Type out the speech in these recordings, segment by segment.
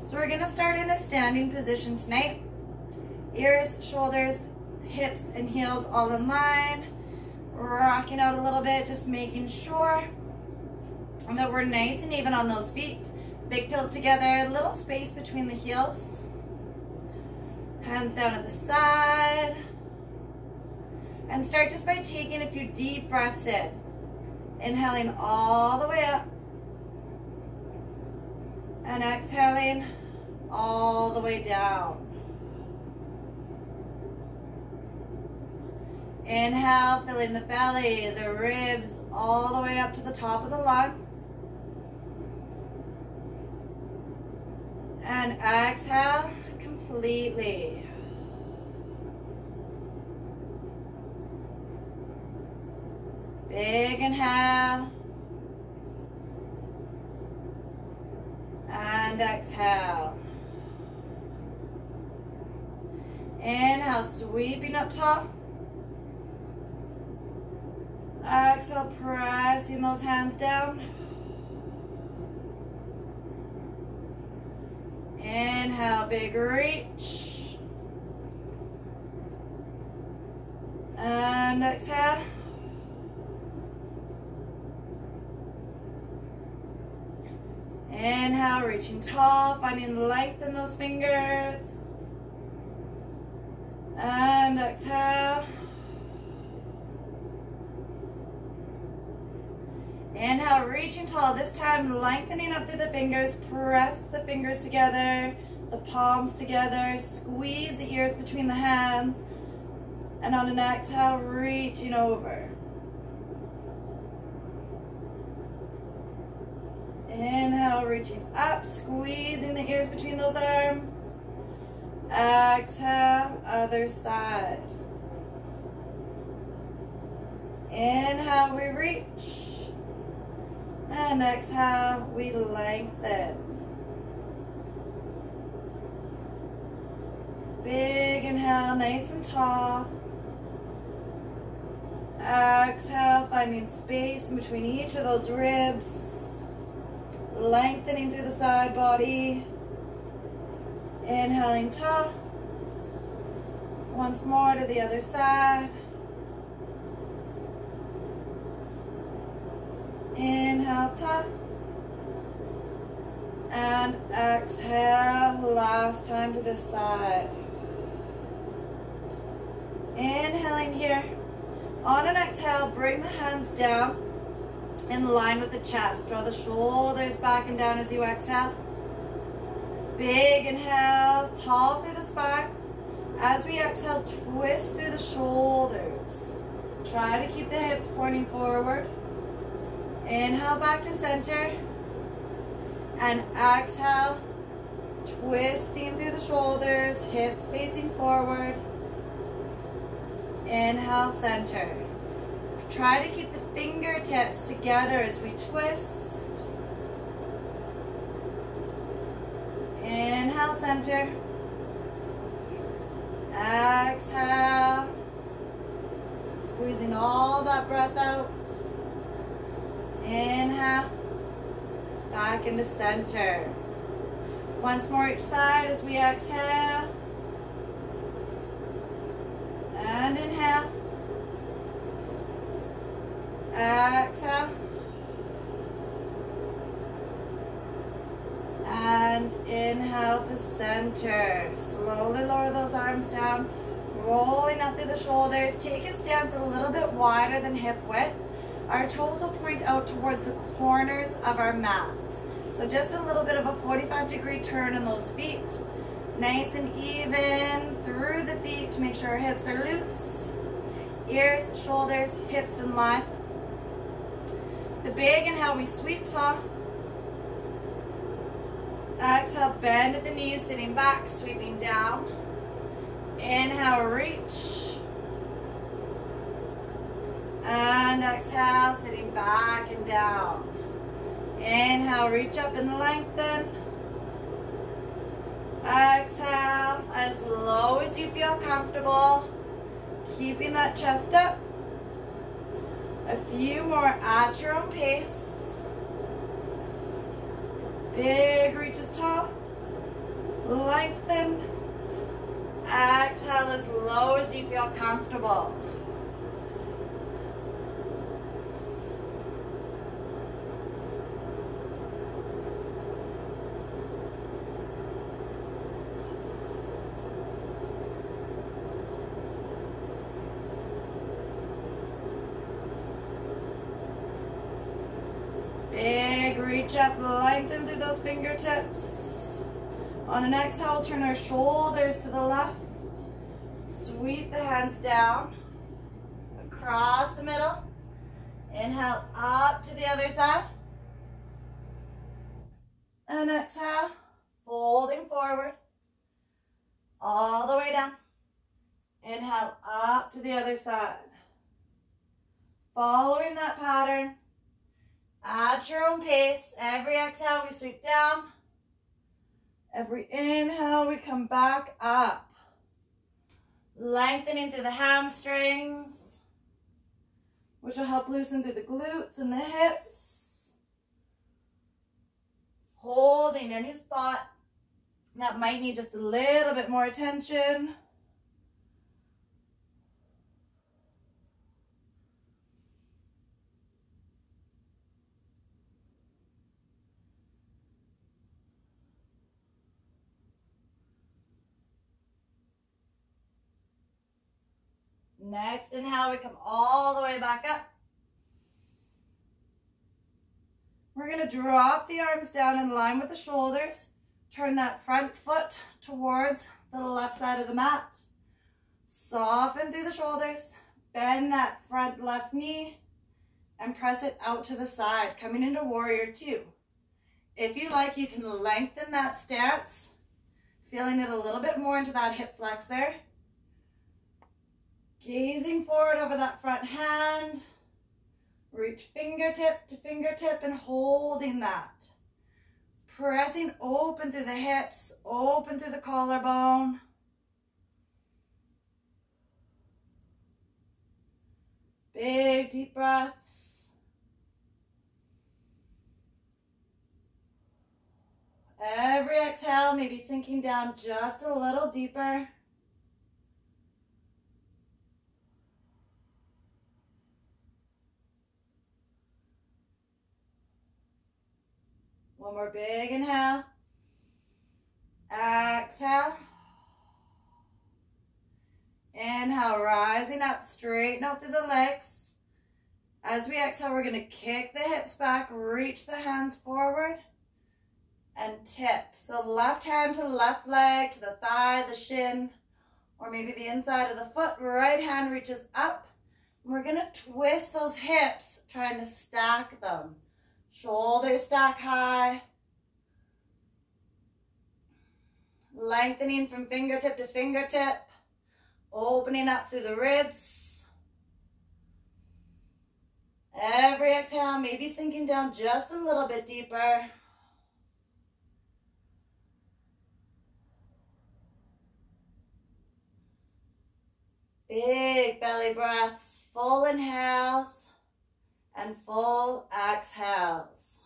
So we're gonna start in a standing position tonight. Ears, shoulders, hips, and heels all in line. Rocking out a little bit, just making sure that we're nice and even on those feet. Big toes together, little space between the heels. Hands down at the side. And start just by taking a few deep breaths in. Inhaling all the way up. And exhaling all the way down. Inhale, filling the belly, the ribs, all the way up to the top of the lungs. And exhale completely. Big inhale. And exhale. Inhale, sweeping up top. Exhale, pressing those hands down. Inhale, big reach. And exhale. Inhale, reaching tall, finding length in those fingers. And exhale. Inhale, reaching tall, this time lengthening up through the fingers. Press the fingers together, the palms together. Squeeze the ears between the hands. And on an exhale, reaching over. Inhale, reaching up, squeezing the ears between those arms. Exhale, other side. Inhale, we reach. And exhale, we lengthen. Big inhale, nice and tall. Exhale, finding space in between each of those ribs. Lengthening through the side body. Inhaling tall. Once more to the other side. Inhale, tall. And exhale, last time to this side. Inhaling here. On an exhale, bring the hands down in line with the chest. Draw the shoulders back and down as you exhale. Big inhale, tall through the spine. As we exhale, twist through the shoulders. Try to keep the hips pointing forward. Inhale back to center. And exhale, twisting through the shoulders, hips facing forward. Inhale, center. Try to keep the fingertips together as we twist. Inhale, center. Exhale. Squeezing all that breath out. Inhale. Back into center. Once more each side as we exhale. And inhale. Exhale. And inhale to center. Slowly lower those arms down. Rolling out through the shoulders. Take a stance a little bit wider than hip width. Our toes will point out towards the corners of our mats. So just a little bit of a 45-degree turn in those feet. Nice and even through the feet to make sure our hips are loose. Ears, shoulders, hips in line. The big inhale, we sweep tall. Exhale, bend at the knees, sitting back, sweeping down. Inhale, reach. And exhale, sitting back and down. Inhale, reach up and lengthen. Exhale, as low as you feel comfortable. Keeping that chest up. A few more at your own pace. Big reaches tall. low as you feel comfortable. Big reach up, lengthen through those fingertips. On an exhale, turn our shoulders to the left. Sweep the hands down, across the middle. Inhale, up to the other side. And exhale, folding forward, all the way down. Inhale, up to the other side. Following that pattern, at your own pace. Every exhale, we sweep down. Every inhale, we come back up. Lengthening through the hamstrings, which will help loosen through the glutes and the hips. Holding any spot that might need just a little bit more attention. Next inhale, we come all the way back up. We're going to drop the arms down in line with the shoulders. Turn that front foot towards the left side of the mat. Soften through the shoulders. Bend that front left knee and press it out to the side, coming into warrior two. If you like, you can lengthen that stance, feeling it a little bit more into that hip flexor. Gazing forward over that front hand. Reach fingertip to fingertip and holding that. Pressing open through the hips, open through the collarbone. Big deep breaths. Every exhale, maybe sinking down just a little deeper. One more big inhale. Exhale. Inhale, rising up, straighten out through the legs. As we exhale, we're going to kick the hips back, reach the hands forward, and tip. So left hand to left leg, to the thigh, the shin, or maybe the inside of the foot. Right hand reaches up. We're going to twist those hips, trying to stack them. Shoulders stack high. Lengthening from fingertip to fingertip. Opening up through the ribs. Every exhale, maybe sinking down just a little bit deeper. Big belly breaths, full inhales and full exhales.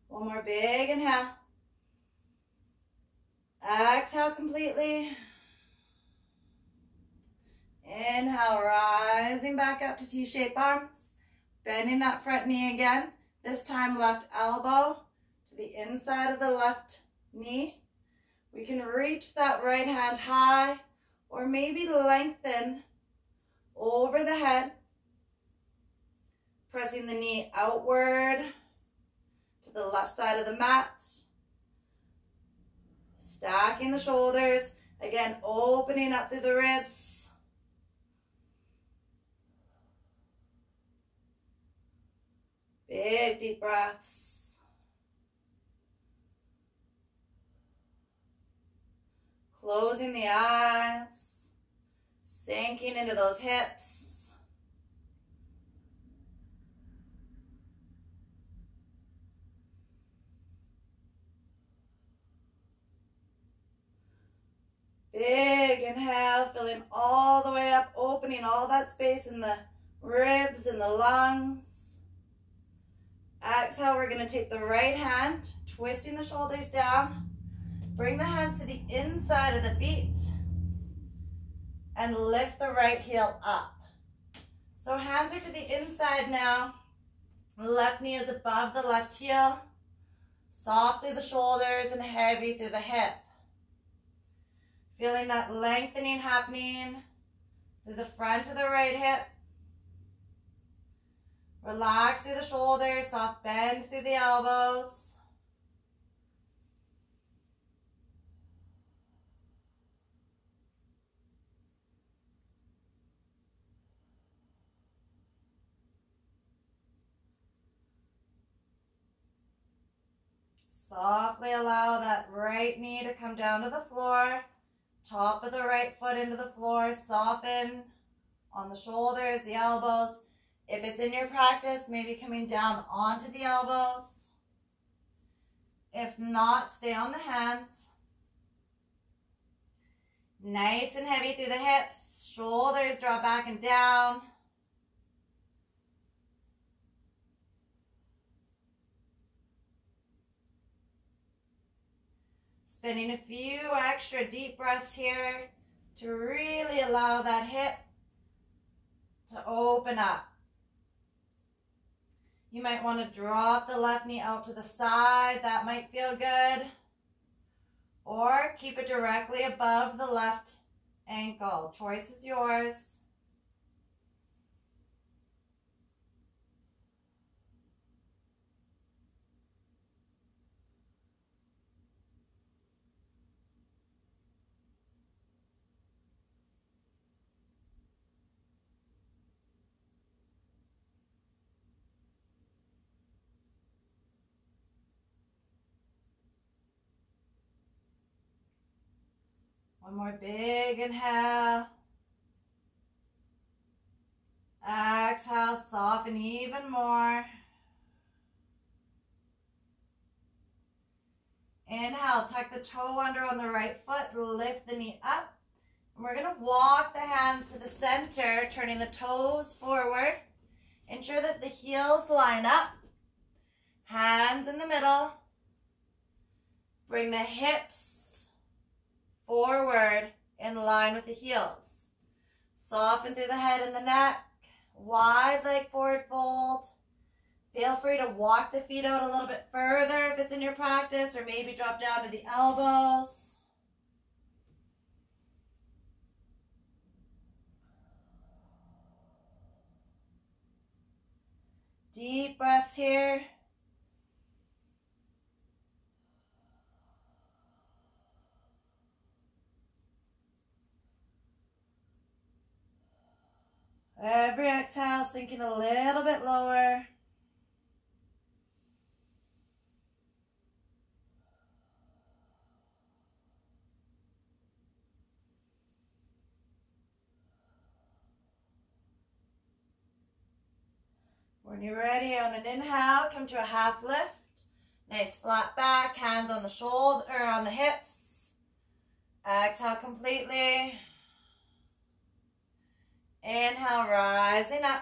One more big inhale. Exhale completely. Inhale, rising back up to T-shaped arms. Bending that front knee again. This time left elbow to the inside of the left knee. We can reach that right hand high or maybe lengthen over the head. Pressing the knee outward to the left side of the mat. Stacking the shoulders. Again, opening up through the ribs. Big deep breaths. Closing the eyes. Sinking into those hips. Big big inhale, filling all the way up, opening all that space in the ribs and the lungs. Exhale, we're going to take the right hand, twisting the shoulders down. Bring the hands to the inside of the feet and lift the right heel up. So hands are to the inside now. Left knee is above the left heel. Soft through the shoulders and heavy through the hip. Feeling that lengthening happening through the front of the right hip. Relax through the shoulders, soft bend through the elbows. Softly allow that right knee to come down to the floor. Top of the right foot into the floor. Soften on the shoulders, the elbows. If it's in your practice, maybe coming down onto the elbows. If not, stay on the hands. Nice and heavy through the hips. Shoulders draw back and down. Spinning a few extra deep breaths here to really allow that hip to open up. You might want to drop the left knee out to the side. That might feel good. Or keep it directly above the left ankle. Choice is yours. One more big inhale. Exhale, soften even more. Inhale, tuck the toe under on the right foot, lift the knee up. And we're going to walk the hands to the center, turning the toes forward. Ensure that the heels line up. Hands in the middle. Bring the hips forward in line with the heels. Soften through the head and the neck. Wide leg forward fold. Feel free to walk the feet out a little bit further if it's in your practice, or maybe drop down to the elbows. Deep breaths here. Every exhale, sinking a little bit lower. When you're ready, on an inhale, come to a half lift. Nice flat back, hands on the shoulder or on the hips. Exhale completely. Inhale, rising up.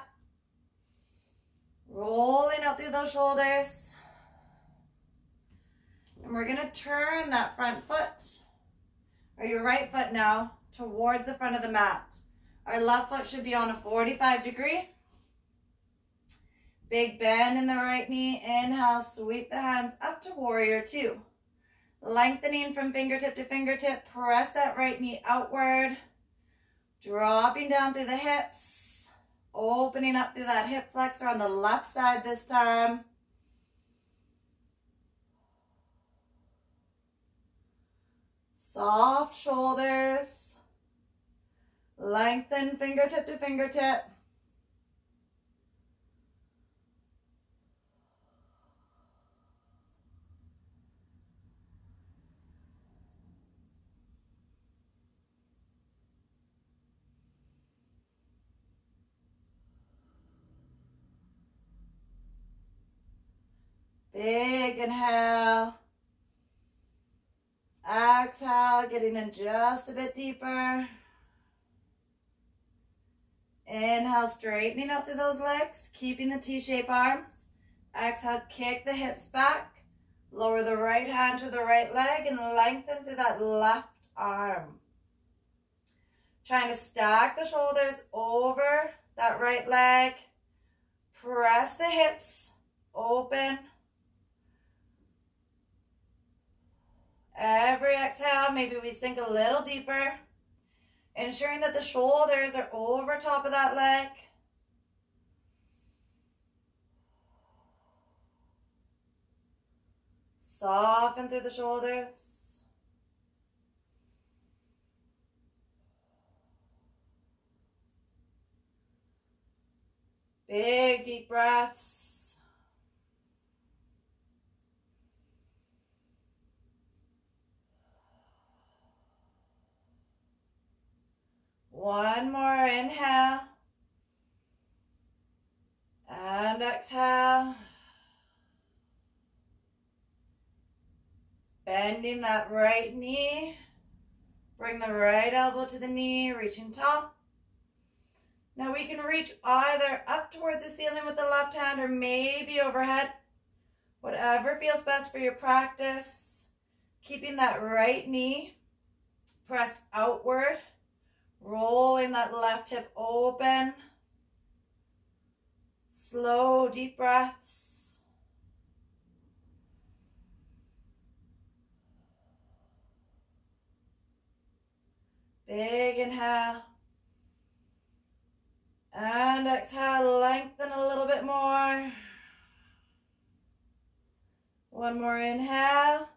Rolling out through those shoulders. And we're going to turn that front foot, or your right foot now, towards the front of the mat. Our left foot should be on a 45-degree. Big bend in the right knee. Inhale, sweep the hands up to warrior two. Lengthening from fingertip to fingertip. Press that right knee outward. Dropping down through the hips. Opening up through that hip flexor on the left side this time. Soft shoulders. Lengthen fingertip to fingertip. Big inhale. Exhale, getting in just a bit deeper. Inhale, straightening out through those legs, keeping the T-shaped arms. Exhale, kick the hips back. Lower the right hand to the right leg and lengthen through that left arm. Trying to stack the shoulders over that right leg. Press the hips open. Every exhale, maybe we sink a little deeper, ensuring that the shoulders are over top of that leg. Soften through the shoulders. Big deep breaths. One more inhale. And exhale. Bending that right knee. Bring the right elbow to the knee, reaching tall. Now we can reach either up towards the ceiling with the left hand or maybe overhead. Whatever feels best for your practice. Keeping that right knee pressed outward. Rolling that left hip open. Slow, deep breaths. Big inhale. And exhale, lengthen a little bit more. One more inhale.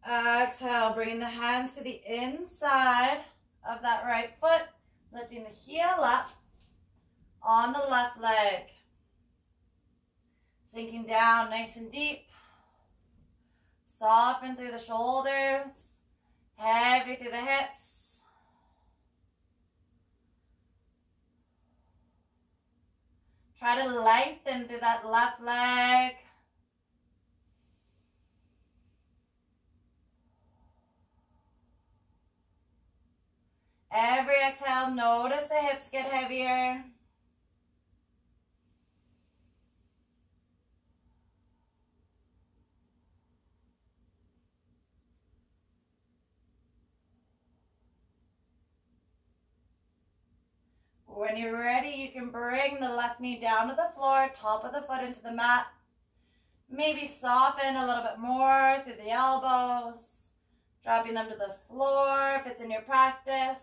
Exhale, bringing the hands to the inside of that right foot, lifting the heel up on the left leg. Sinking down nice and deep. Soften through the shoulders, heavy through the hips. Try to lengthen through that left leg. Every exhale, notice the hips get heavier. When you're ready, you can bring the left knee down to the floor, top of the foot into the mat. Maybe soften a little bit more through the elbows, dropping them to the floor if it's in your practice.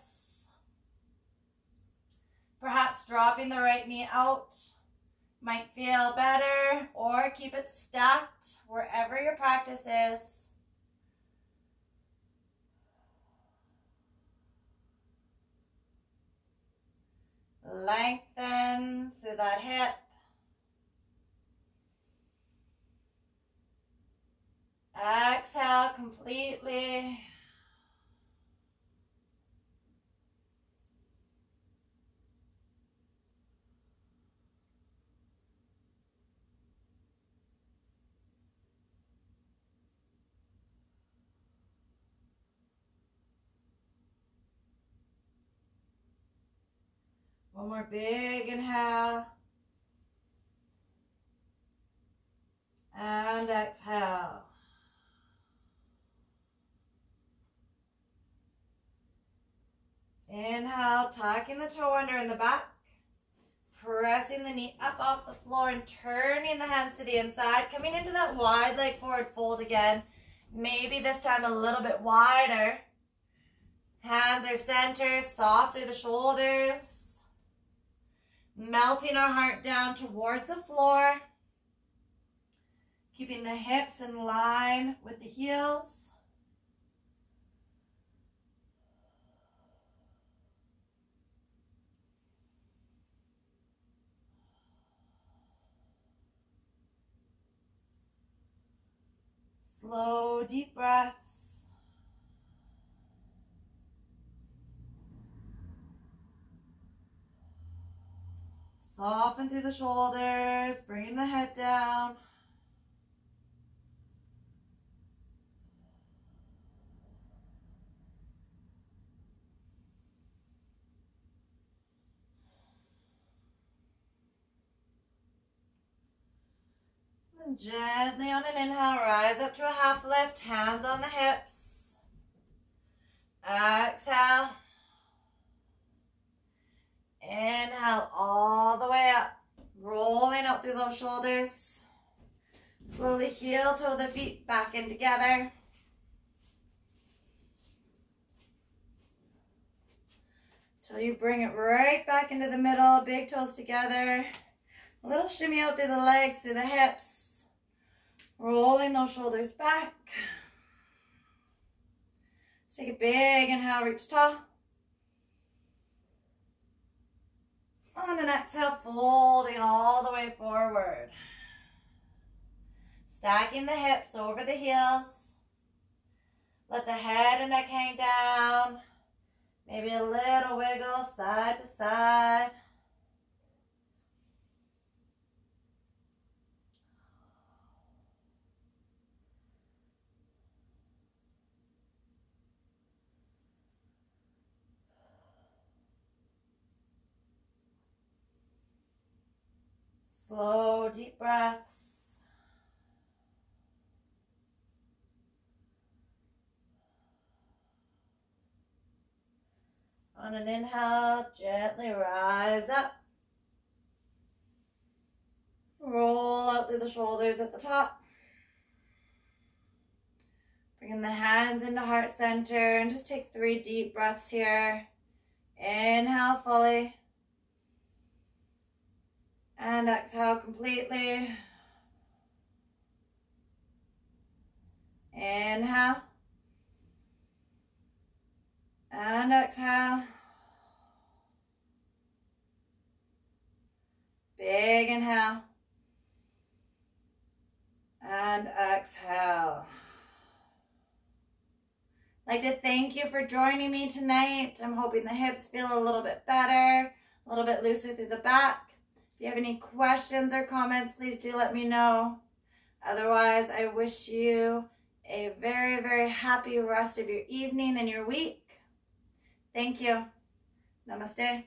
Perhaps dropping the right knee out might feel better, or keep it stacked wherever your practice is. Lengthen through that hip. Exhale completely. One more big inhale. And exhale. Inhale, tucking the toe under in the back. Pressing the knee up off the floor and turning the hands to the inside. Coming into that wide leg forward fold again. Maybe this time a little bit wider. Hands are centered, soft through the shoulders. Melting our heart down towards the floor. Keeping the hips in line with the heels. Slow, deep breaths. Soften through the shoulders, bringing the head down. And gently on an inhale, rise up to a half lift, hands on the hips. Exhale. Inhale all the way up, rolling out through those shoulders. Slowly heel toe the feet back in together. Till you bring it right back into the middle, big toes together. A little shimmy out through the legs, through the hips. Rolling those shoulders back. Let's take a big inhale, reach tall. On an exhale, folding all the way forward. Stacking the hips over the heels. Let the head and neck hang down. Maybe a little wiggle side to side. Slow, deep breaths. On an inhale, gently rise up. Roll out through the shoulders at the top. Bring the hands into heart center and just take 3 deep breaths here. Inhale fully. And exhale completely. Inhale. And exhale. Big inhale. And exhale. I'd like to thank you for joining me tonight. I'm hoping the hips feel a little bit better, a little bit looser through the back. If you have any questions or comments, please do let me know. Otherwise, I wish you a very, very happy rest of your evening and your week. Thank you. Namaste.